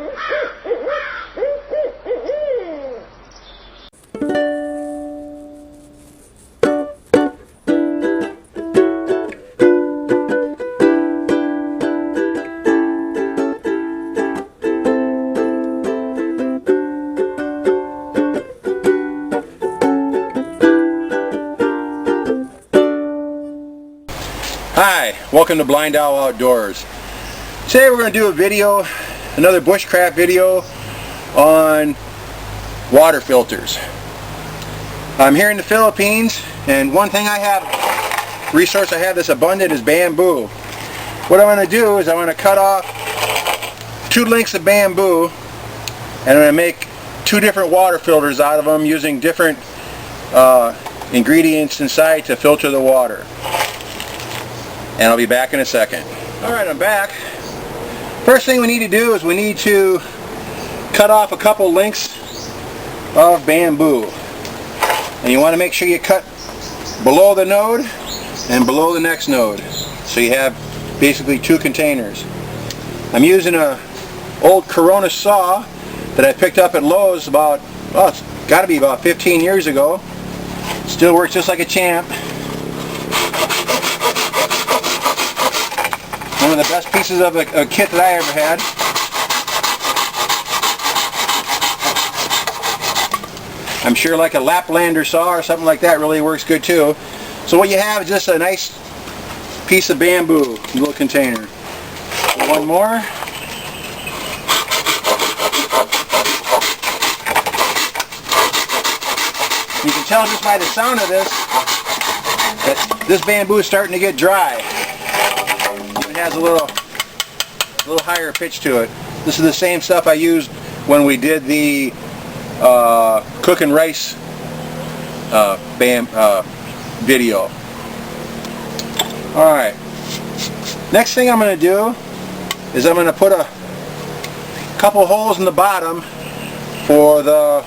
Hi, welcome to BlindOwl Outdoors. Today we're going to do a video, another bushcraft video on water filters. I'm here in the Philippines, and one thing resource I have that's abundant is bamboo. What I'm going to do is I'm going to cut off 2 lengths of bamboo, and I'm going to make 2 different water filters out of them using different ingredients inside to filter the water. And I'll be back in a second. Alright, I'm back. First thing we need to do is we need to cut off a couple lengths of bamboo. And you want to make sure you cut below the node and below the next node. So you have basically 2 containers. I'm using an old Corona saw that I picked up at Lowe's about, well, it's got to be about 15 years ago. Still works just like a champ. One of the best pieces of a kit that I ever had. I'm sure like a Laplander saw or something like that really works good too. So what you have is just a nice piece of bamboo, little container. One more. You can tell just by the sound of this that this bamboo is starting to get dry. It has a little higher pitch to it. This is the same stuff I used when we did the cooking rice video. Alright, next thing I'm going to do is I'm going to put a couple holes in the bottom for the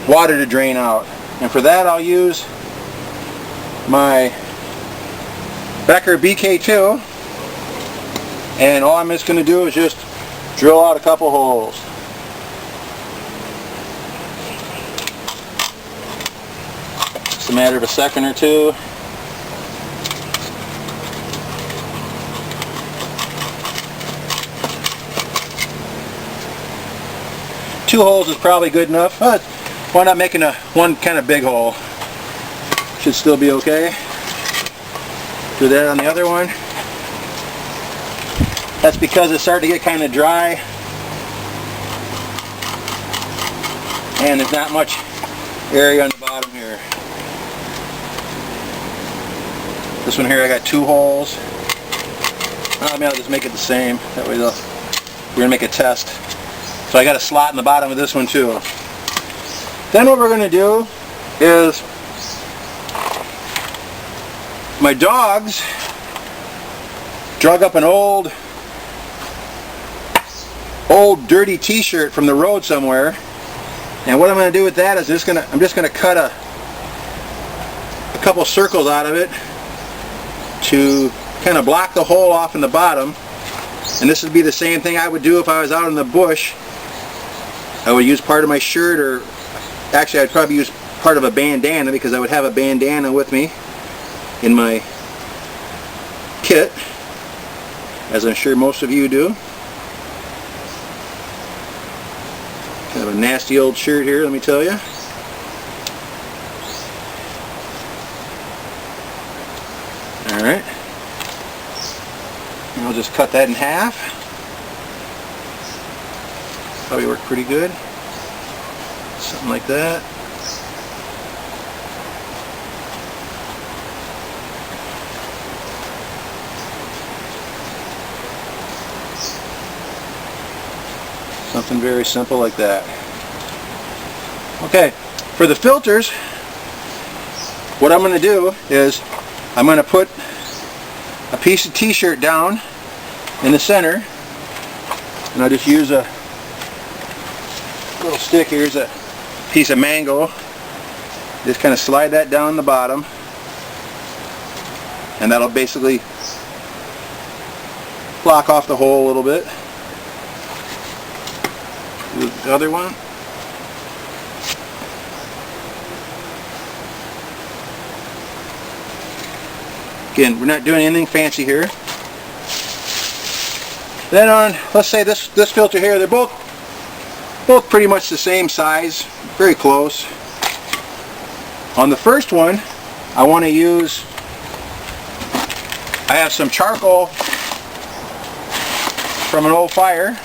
water to drain out, and for that I'll use my Becker BK2. And all I'm just going to do is just drill out a couple holes. It's a matter of a second or two. Two holes is probably good enough, but why not making one kind of big hole? Should still be okay. Do that on the other one. That's because it's starting to get kind of dry and there's not much area on the bottom here. This one here I got 2 holes. Maybe I'll just make it the same. That way we're going to make a test. So I got a slot in the bottom of this one too. Then what we're going to do is my dogs drug up an old dirty t-shirt from the road somewhere, and what I'm going to do with that is I'm just going to cut a couple circles out of it to kind of block the hole off in the bottom. And this would be the same thing I would do if I was out in the bush. I would use part of my shirt, or actually I'd probably use part of a bandana, because I would have a bandana with me in my kit, as I'm sure most of you do. Kind of a nasty old shirt here, let me tell you. Alright. And I'll just cut that in half. Probably work pretty good. Something like that. Something very simple like that. Okay, for the filters, what I'm going to do is I'm going to put a piece of t-shirt down in the center, and I'll just use a little stick. Here's a piece of mango. Just kind of slide that down the bottom, and that'll basically block off the hole a little bit. The other one. Again, we're not doing anything fancy here. Then on, let's say this filter here, they're both pretty much the same size, very close. On the first one, I want to use, I have some charcoal from an old fire,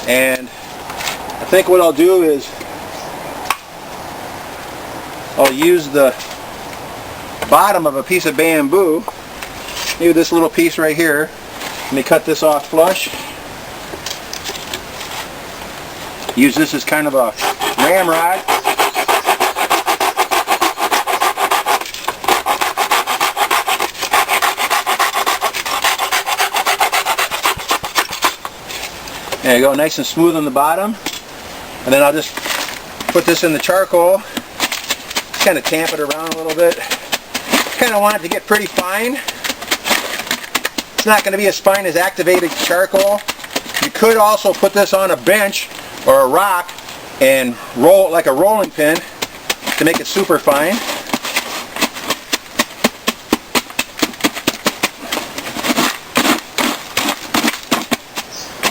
and I think what I'll do is I'll use the bottom of a piece of bamboo, maybe this little piece right here. Let me cut this off flush. Use this as kind of a ramrod. There you go, nice and smooth on the bottom. And then I'll just put this in the charcoal, kind of tamp it around a little bit. Kind of want it to get pretty fine. It's not going to be as fine as activated charcoal. You could also put this on a bench or a rock and roll it like a rolling pin to make it super fine.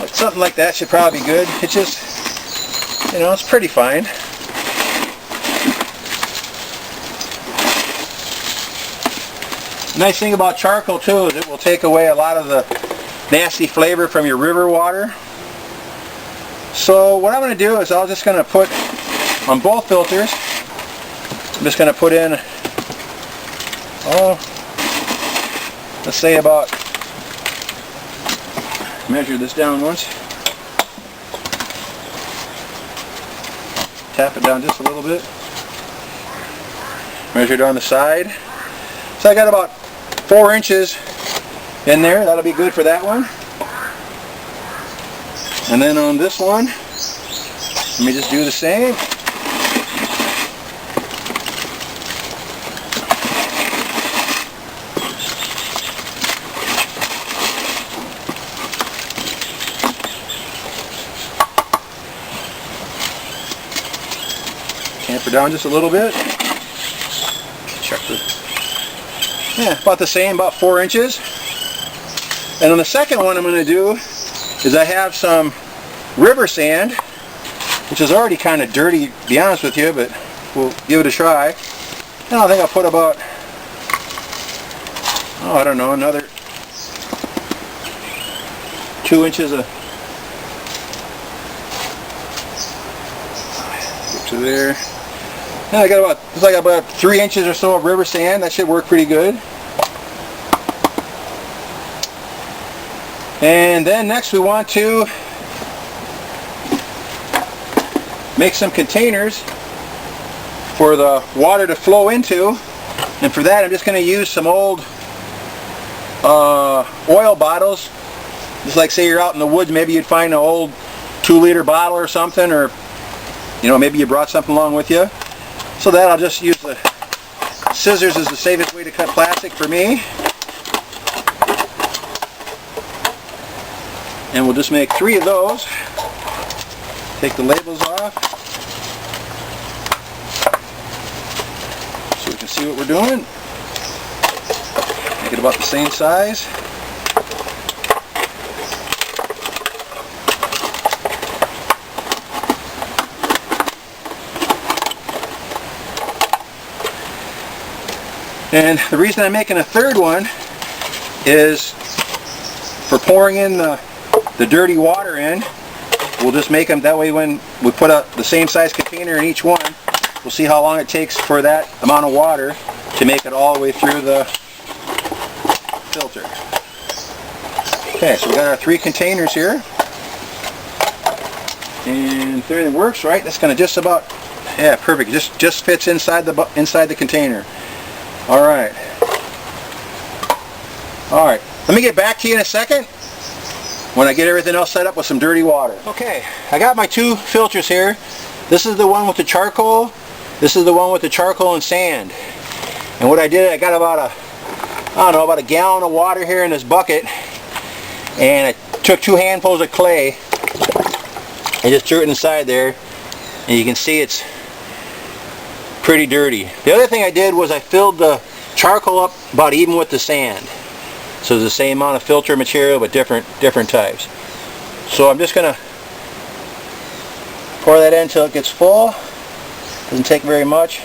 Something like that should probably be good. It's just, you know, it's pretty fine. Nice thing about charcoal too is it will take away a lot of the nasty flavor from your river water. So what I'm going to do is I'm just going to put on both filters, I'm just going to put in, let's say about, measure this down once, tap it down just a little bit, measure it on the side. So I got about 4 inches in there. That'll be good for that one. And then on this one, let me just do the same. Tamper down just a little bit. Check the, yeah, about the same, about 4 inches. And on the second one I'm going to do is I have some river sand, which is already kind of dirty, to be honest with you, but we'll give it a try. And I think I'll put about, I don't know, another 2 inches of, get to there. And I got about, it's like about 3 inches or so of river sand. That should work pretty good. And then next we want to make some containers for the water to flow into. And for that I'm just going to use some old oil bottles. Just like say you're out in the woods, maybe you'd find an old 2-liter bottle or something, or you know, maybe you brought something along with you. So that I'll just use the scissors as the safest way to cut plastic for me. And we'll just make 3 of those. Take the labels off so we can see what we're doing. Make it about the same size. And the reason I'm making a third one is for pouring in the dirty water in. We'll just make them that way when we put the same size container in each one. We'll see how long it takes for that amount of water to make it all the way through the filter. Okay, so we got our 3 containers here. And if everything works right, that's going to just about, yeah, perfect. Just fits inside the container. All right. Let me get back to you in a second when I get everything else set up with some dirty water. Okay, I got my 2 filters here. This is the one with the charcoal. This is the one with the charcoal and sand. And what I did, I got about about a gallon of water here in this bucket, and I took 2 handfuls of clay I just threw it inside there, and you can see it's pretty dirty. The other thing I did was I filled the charcoal up about even with the sand. So it's the same amount of filter material, but different types. So I'm just going to pour that in until it gets full. Doesn't take very much.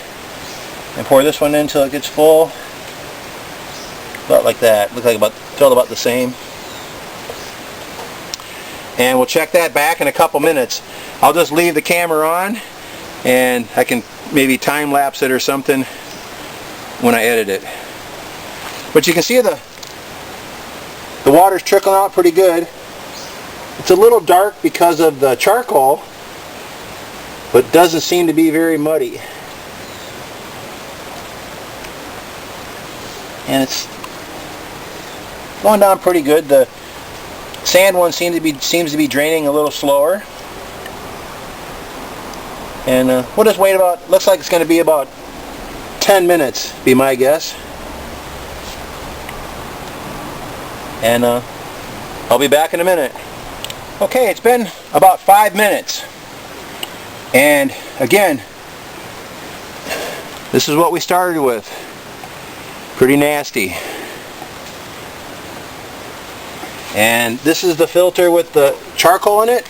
And pour this one in until it gets full. About like that. Looks like filled about the same. And we'll check that back in a couple minutes. I'll just leave the camera on, and I can maybe time lapse it or something when I edit it. But you can see the water's trickling out pretty good. It's a little dark because of the charcoal, but doesn't seem to be very muddy. And it's going down pretty good. The sand one seems to be draining a little slower. And we'll just wait about, looks like it's going to be about 10 minutes, be my guess. And I'll be back in a minute. Okay, it's been about 5 minutes. And again, this is what we started with. Pretty nasty. And this is the filter with the charcoal in it.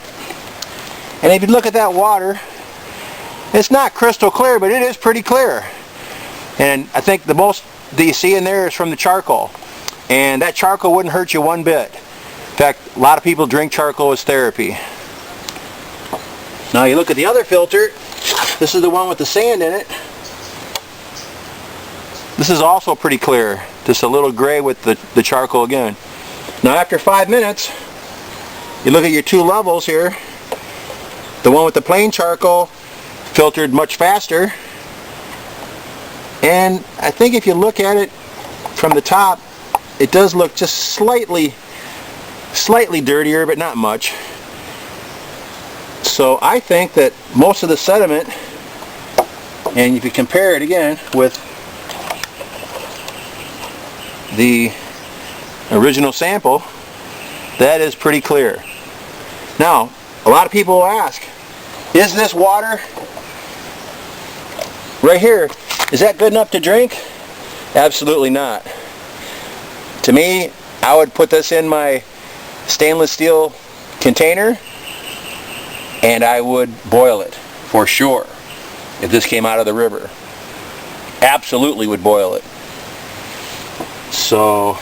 And if you look at that water, it's not crystal clear, but it is pretty clear. And I think the most that you see in there is from the charcoal. And that charcoal wouldn't hurt you one bit. In fact, a lot of people drink charcoal as therapy. Now you look at the other filter. This is the one with the sand in it. This is also pretty clear. Just a little gray with the charcoal again. Now after 5 minutes, you look at your two levels here. The one with the plain charcoal filtered much faster. And I think if you look at it from the top, it does look just slightly dirtier, but not much. So I think that most of the sediment, and if you compare it again with the original sample, that is pretty clear. Now, a lot of people will ask, is this water right here, is that good enough to drink? Absolutely not. To me, I would put this in my stainless steel container and I would boil it for sure if this came out of the river. Absolutely would boil it. So,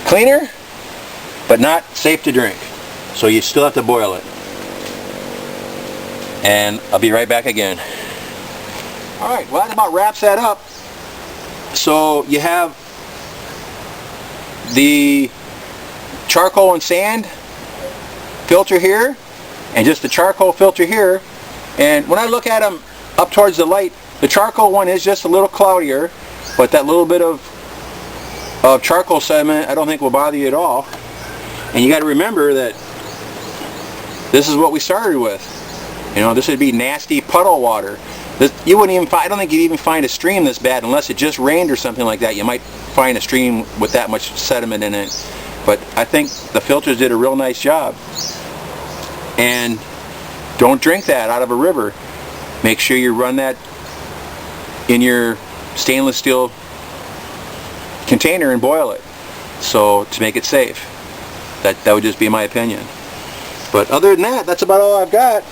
cleaner, but not safe to drink. So you still have to boil it. And I'll be right back again. Alright, well that about wraps that up. So you have the charcoal and sand filter here, and just the charcoal filter here. And when I look at them up towards the light, the charcoal one is just a little cloudier, but that little bit of charcoal sediment I don't think will bother you at all. And you got to remember that this is what we started with. You know, this would be nasty puddle water. You wouldn't even find, I don't think you'd even find a stream this bad unless it just rained or something like that. You might find a stream with that much sediment in it. But I think the filters did a real nice job. And don't drink that out of a river. Make sure you run that in your stainless steel container and boil it, so to make it safe. That would just be my opinion. But other than that, that's about all I've got.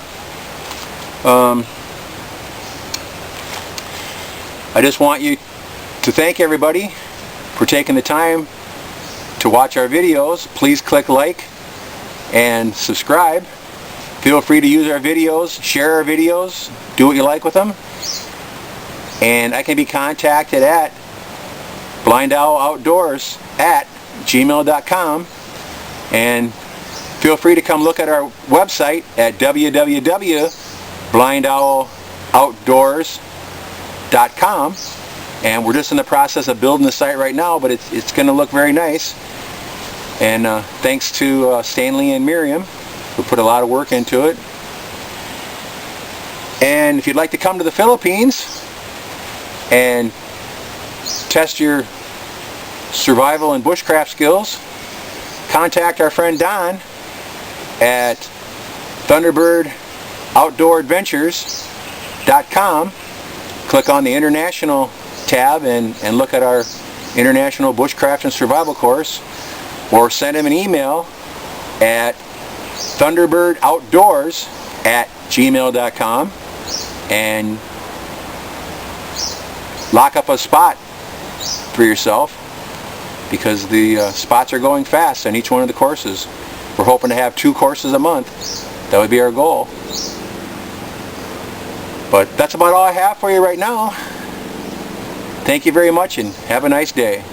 I just want you to thank everybody for taking the time to watch our videos. Please click like and subscribe. Feel free to use our videos, share our videos, do what you like with them. And I can be contacted at BlindOwl@gmail.com. And feel free to come look at our website at www.BlindOwlOutdoors.com. And we're just in the process of building the site right now, but it's going to look very nice. And thanks to Stanley and Miriam, who put a lot of work into it. And if you'd like to come to the Philippines and test your survival and bushcraft skills, contact our friend Don at ThunderbirdOutdoorAdventures.com. Click on the International tab and look at our International Bushcraft and Survival course, or send him an email at ThunderbirdOutdoors@gmail.com and lock up a spot for yourself, because the spots are going fast on each one of the courses. We're hoping to have 2 courses a month. That would be our goal. But that's about all I have for you right now. Thank you very much and have a nice day.